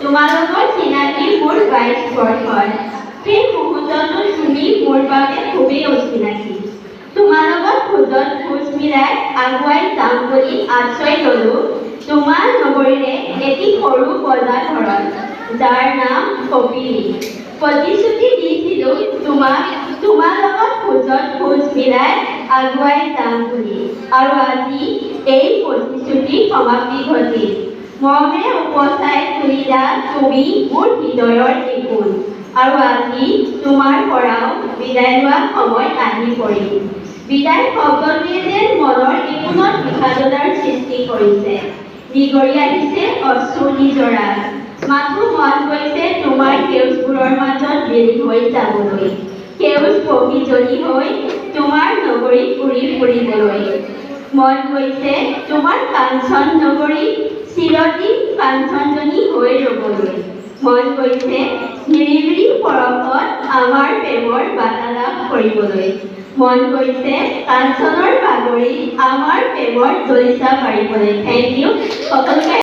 তোমালোকৰ চিনাকি মোৰ 22 বছৰ। সেই মুহূৰ্তটো তুমি মোৰ বাবে খুবেই অচিনাকি। তোমাৰ লগত খোজত খোজ মিলাই আগুৱাই যাম বুলি আশ্ৰয় ল'লো তোমাৰ নগৰীৰে এটি সৰু বজাৰ ঘৰত, যাৰ নাম কপিলী। প্ৰতিশ্ৰুতি দিছিলো তোমাৰ লগত খোজত খোজ মিলাই আগুৱাই যাম বুলি, আৰু আজি এই প্ৰতিশ্ৰুতি সমাপ্তি ঘটিল। মৰমেৰে উপচাই তুলিলা তুমি মোৰ হৃদয়ৰ ত্ৰিকোণ, আৰু আজি তোমাৰ পৰাও বিদায় লোৱা সময় আহি পৰিল। বিদায় শব্দটোৱে যেন মনৰ একোণত বিষাদতাৰ সৃষ্টি কৰিছে। নিগৰি আহিছে অশ্ৰু নিজৰা, মাথো মন গৈছে তোমাৰ সেউজবোৰৰ মাজত বিলীন হৈ যাবলৈ, সেউজ পক্ষীজনী হৈ তোমাৰ নগৰীত উৰি ফুৰিবলৈ। মন গৈছে তোমাৰ কাঞ্চন নগৰী চিৰদিন কাঞ্চনজনী হৈ ৰ'বলৈ। মন গৈছে নিৰিবিলি পৰশত আমাৰ প্ৰেমৰ বাৰ্তালাপ কৰিবলৈ। মন গৈছে কাঞ্চনৰ বাগৰি আমাৰ প্ৰেমৰ দলিচা পাৰিবলৈ। থেংক ইউ সকলোকে।